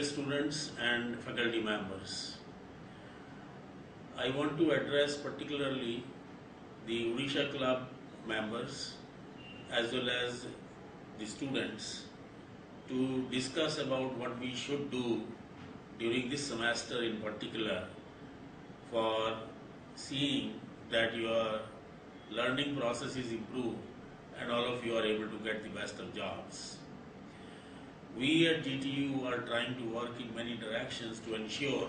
students and faculty members. I want to address particularly the Odisha Club members as well as the students to discuss about what we should do during this semester in particular for seeing that your learning process is improved and all of you are able to get the best of jobs. We at GTU are trying to work in many directions to ensure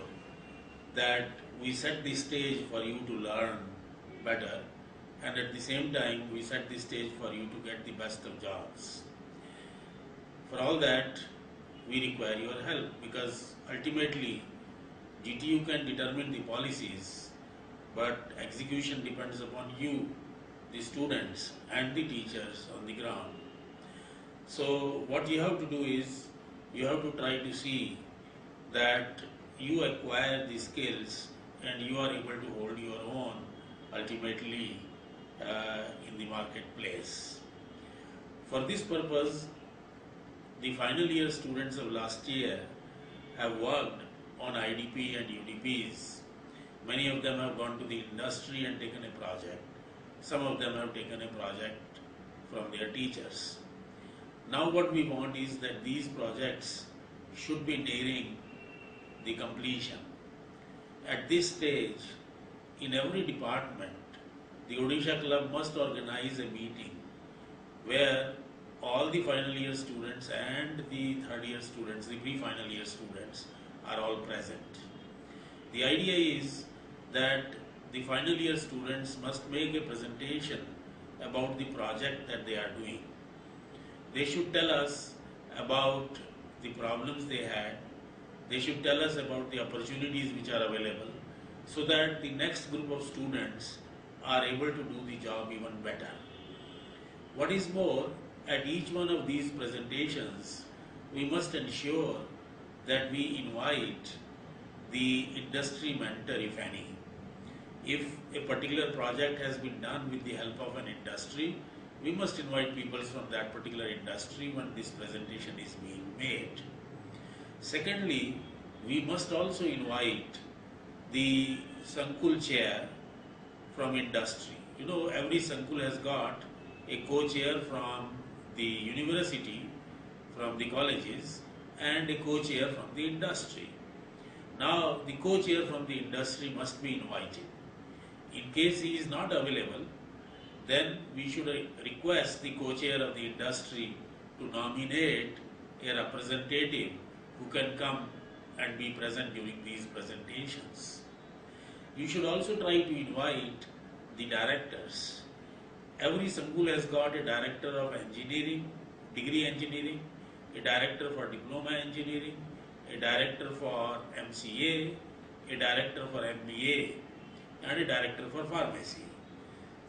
that we set the stage for you to learn better, and at the same time we set the stage for you to get the best of jobs. For all that, we require your help, because ultimately GTU can determine the policies, but execution depends upon you, the students and the teachers on the ground. So what you have to do is, you have to try to see that you acquire the skills and you are able to hold your own ultimately in the marketplace. For this purpose, the final year students of last year have worked on IDP and UDPs. Many of them have gone to the industry and taken a project. Some of them have taken a project from their teachers. Now what we want is that these projects should be nearing the completion. At this stage, in every department, the Odisha Club must organize a meeting where all the final year students and the third year students, the pre-final year students, are all present. The idea is that the final year students must make a presentation about the project that they are doing. They should tell us about the problems they had. They should tell us about the opportunities which are available, so that the next group of students are able to do the job even better. What is more, at each one of these presentations, we must ensure that we invite the industry mentor, if any. If a particular project has been done with the help of an industry, we must invite people from that particular industry when this presentation is being made. Secondly, we must also invite the Sankul chair from industry. You know, every Sankul has got a co-chair from the university, from the colleges, and a co-chair from the industry. Now, the co-chair from the industry must be invited. In case he is not available, then we should request the co-chair of the industry to nominate a representative who can come and be present during these presentations. You should also try to invite the directors. Every Sangul has got a director of engineering, degree engineering, a director for diploma engineering, a director for MCA, a director for MBA, and a director for pharmacy.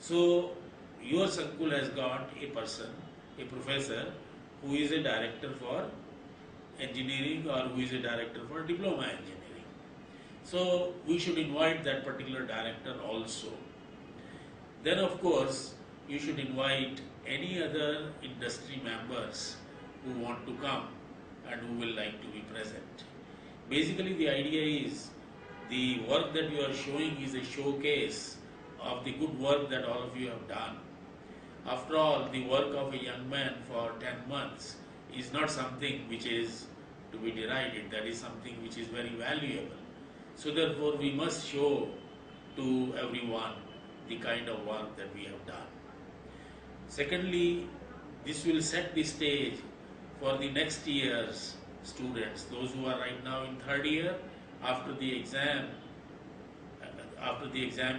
So your Sankul has got a person, a professor, who is a director for engineering or who is a director for diploma engineering. So we should invite that particular director also. Then of course, you should invite any other industry members who want to come and who will like to be present. Basically the idea is, the work that you are showing is a showcase of the good work that all of you have done. After all, the work of a young man for 10 months is not something which is to be derided. That is something which is very valuable. So therefore, we must show to everyone the kind of work that we have done. Secondly, this will set the stage for the next year's students, those who are right now in third year. After the exam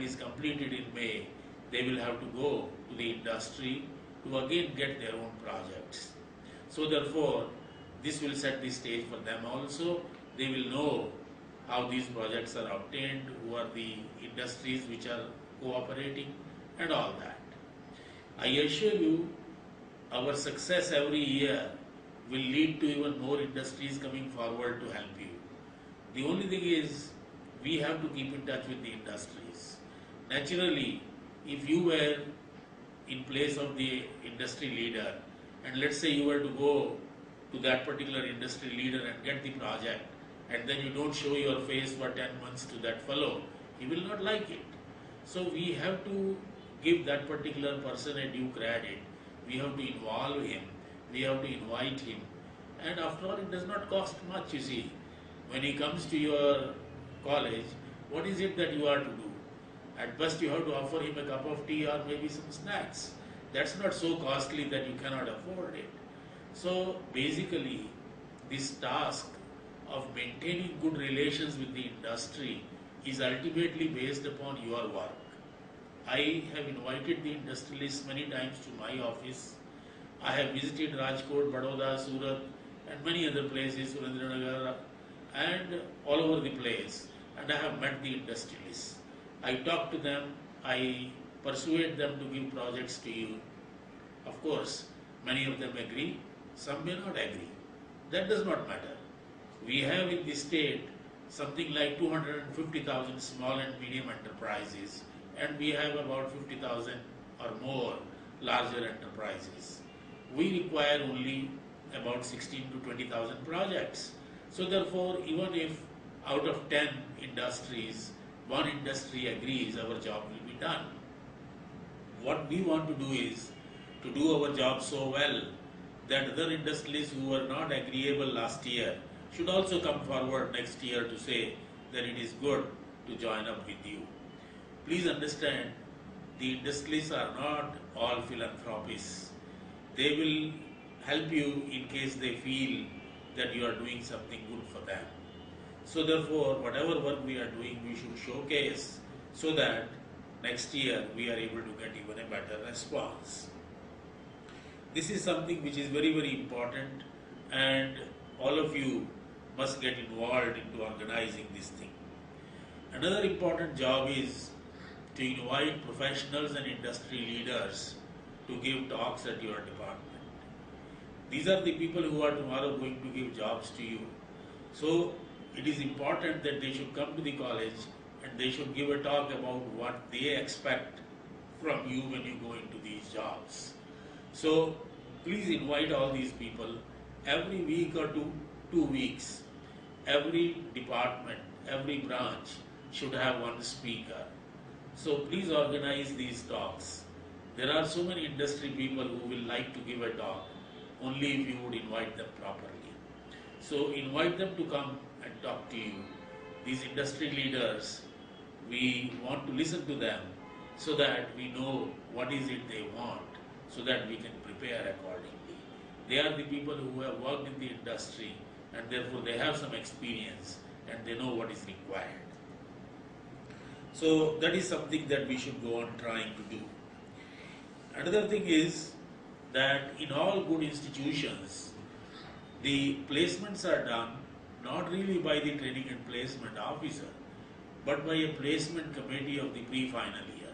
is completed in May, they will have to go to the industry to again get their own projects. So therefore, this will set the stage for them also. They will know how these projects are obtained, who are the industries which are cooperating, and all that. I assure you, our success every year will lead to even more industries coming forward to help you. The only thing is, we have to keep in touch with the industries. Naturally, if you were in place of the industry leader, and let's say you were to go to that particular industry leader and get the project, and then you don't show your face for 10 months to that fellow, he will not like it. So we have to give that particular person a due credit. We have to involve him. We have to invite him. And after all, it does not cost much, you see. When he comes to your college, what is it that you are to do? At best, you have to offer him a cup of tea or maybe some snacks. That's not so costly that you cannot afford it. So basically, this task of maintaining good relations with the industry is ultimately based upon your work. I have invited the industrialists many times to my office. I have visited Rajkot, Baroda, Surat and many other places, Surendranagar and all over the place, and I have met the industrialists. I talk to them, I persuade them to give projects to you. Of course, many of them agree, some may not agree. That does not matter. We have in the state something like 250,000 small and medium enterprises, and we have about 50,000 or more larger enterprises. We require only about 16 to 20,000 projects. So therefore, even if out of 10 industries, one industry agrees, our job will be done. What we want to do is to do our job so well that other industrialists who were not agreeable last year should also come forward next year to say that it is good to join up with you. Please understand, the industrialists are not all philanthropists. They will help you in case they feel that you are doing something good for them. So therefore, whatever work we are doing, we should showcase so that next year we are able to get even a better response. This is something which is very, very important, and all of you must get involved into organizing this thing. Another important job is to invite professionals and industry leaders to give talks at your department. These are the people who are tomorrow going to give jobs to you. So it is important that they should come to the college and they should give a talk about what they expect from you when you go into these jobs. So please invite all these people. Every week or 2 weeks, every department, every branch should have one speaker. So please organize these talks. There are so many industry people who will like to give a talk, only if you would invite them properly. So invite them to come and talk to you. These industry leaders, we want to listen to them so that we know what is it they want, so that we can prepare accordingly. They are the people who have worked in the industry, and therefore they have some experience and they know what is required. So that is something that we should go on trying to do. Another thing is that in all good institutions, the placements are done not really by the training and placement officer, but by a placement committee of the pre-final year.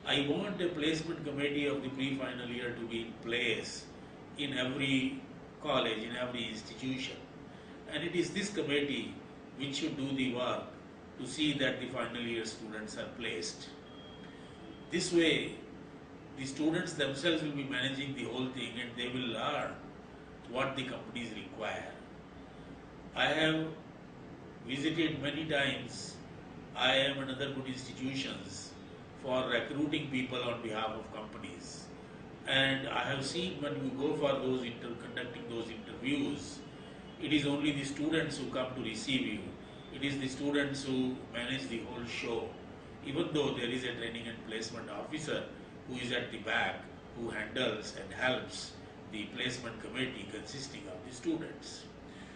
I want a placement committee of the pre-final year to be in place in every college, in every institution. And it is this committee which should do the work to see that the final year students are placed. This way, the students themselves will be managing the whole thing and they will learn what the companies require. I have visited many times IIM and other good institutions for recruiting people on behalf of companies. And I have seen when you go for those conducting those interviews, it is only the students who come to receive you. It is the students who manage the whole show, even though there is a training and placement officer who is at the back, who handles and helps the placement committee consisting of the students.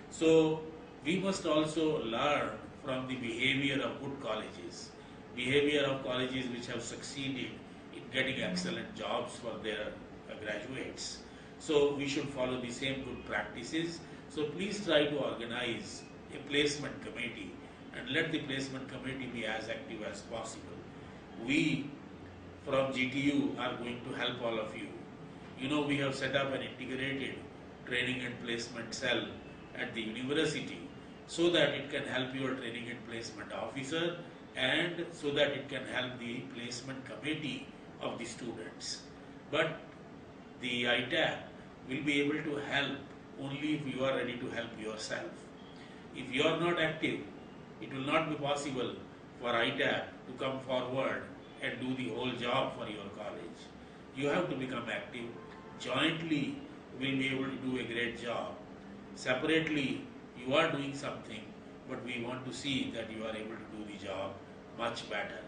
So we must also learn from the behavior of good colleges, behavior of colleges which have succeeded in getting excellent jobs for their graduates. So we should follow the same good practices. So please try to organize a placement committee and let the placement committee be as active as possible. We from GTU are going to help all of you. You know, we have set up an integrated training and placement cell at the university so that it can help your training and placement officer and so that it can help the placement committee of the students. But the ITAP will be able to help only if you are ready to help yourself. If you are not active, it will not be possible for ITAP to come forward and do the whole job for your college. You have to become active. Jointly, we will be able to do a great job. Separately, you are doing something, but we want to see that you are able to do the job much better.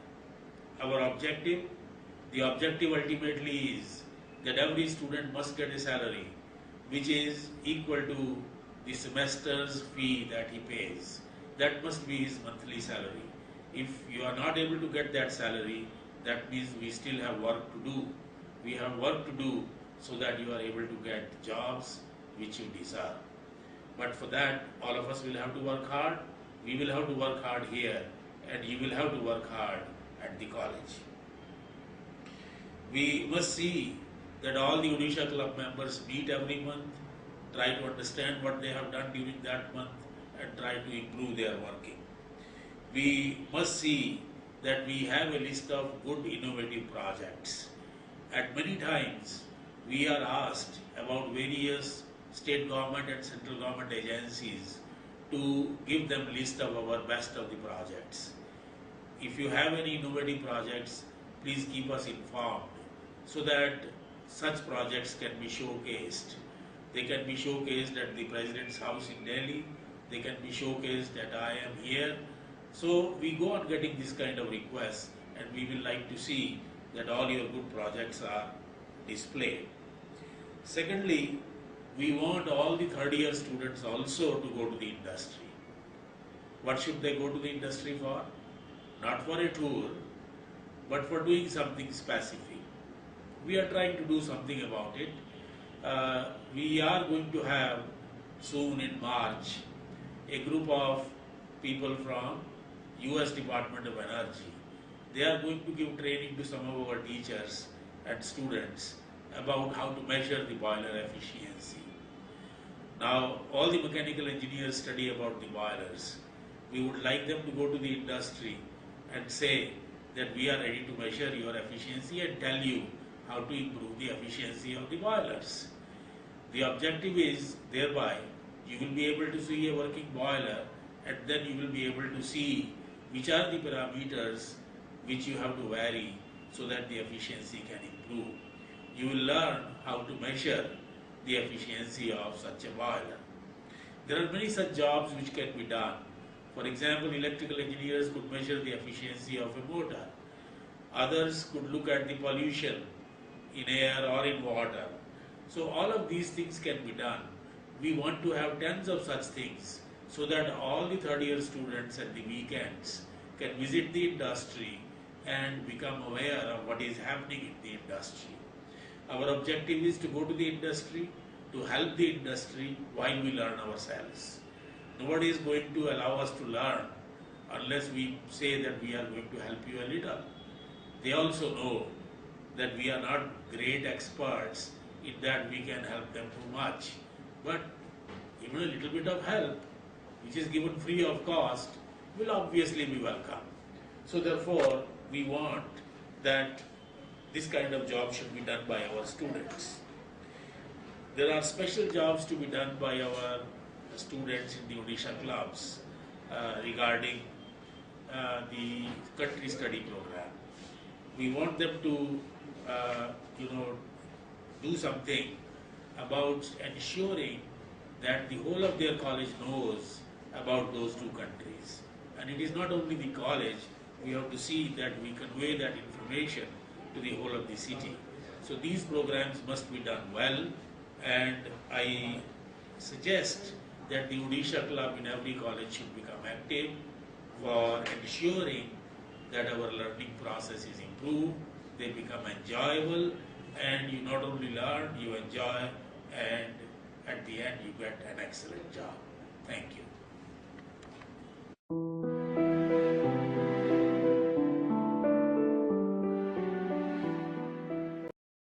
Our objective, the objective ultimately is that every student must get a salary which is equal to the semester's fee that he pays. That must be his monthly salary. If you are not able to get that salary, that means we still have work to do. We have work to do so that you are able to get jobs which you deserve. But for that, all of us will have to work hard. We will have to work hard here, and you will have to work hard at the college. We must see that all the Odisha Club members meet every month, try to understand what they have done during that month, and try to improve their working. We must see that we have a list of good innovative projects. At many times, we are asked about various state government and central government agencies to give them list of our best of the projects. If you have any innovative projects, please keep us informed so that such projects can be showcased. They can be showcased at the President's house in Delhi. They can be showcased at I am here. So we go on getting this kind of requests, and we will like to see that all your good projects are displayed. Secondly, we want all the third year students also to go to the industry. What should they go to the industry for? Not for a tour, but for doing something specific. We are trying to do something about it. We are going to have soon in March a group of people from US Department of Energy. They are going to give training to some of our teachers and students about how to measure the boiler efficiency. Now, all the mechanical engineers study about the boilers. We would like them to go to the industry and say that we are ready to measure your efficiency and tell you how to improve the efficiency of the boilers. The objective is thereby you will be able to see a working boiler, and then you will be able to see which are the parameters which you have to vary so that the efficiency can improve. You will learn how to measure the efficiency of such a boiler. There are many such jobs which can be done. For example, electrical engineers could measure the efficiency of a motor. Others could look at the pollution in air or in water. So all of these things can be done. We want to have tens of such things so that all the third year students at the weekends can visit the industry and become aware of what is happening in the industry. Our objective is to go to the industry, to help the industry while we learn ourselves. Nobody is going to allow us to learn unless we say that we are going to help you a little. They also know that we are not great experts in that we can help them too much. But even a little bit of help, which is given free of cost, will obviously be welcome. So therefore, we want that this kind of job should be done by our students. There are special jobs to be done by our students in the Odisha clubs regarding the country study program. We want them to, do something about ensuring that the whole of their college knows about those two countries. And it is not only the college, we have to see that we convey that information to the whole of the city. So these programs must be done well, and I suggest that the Odisha club in every college should become active for ensuring that our learning process is improved, they become enjoyable, and you not only learn, you enjoy, and at the end you get an excellent job. Thank you.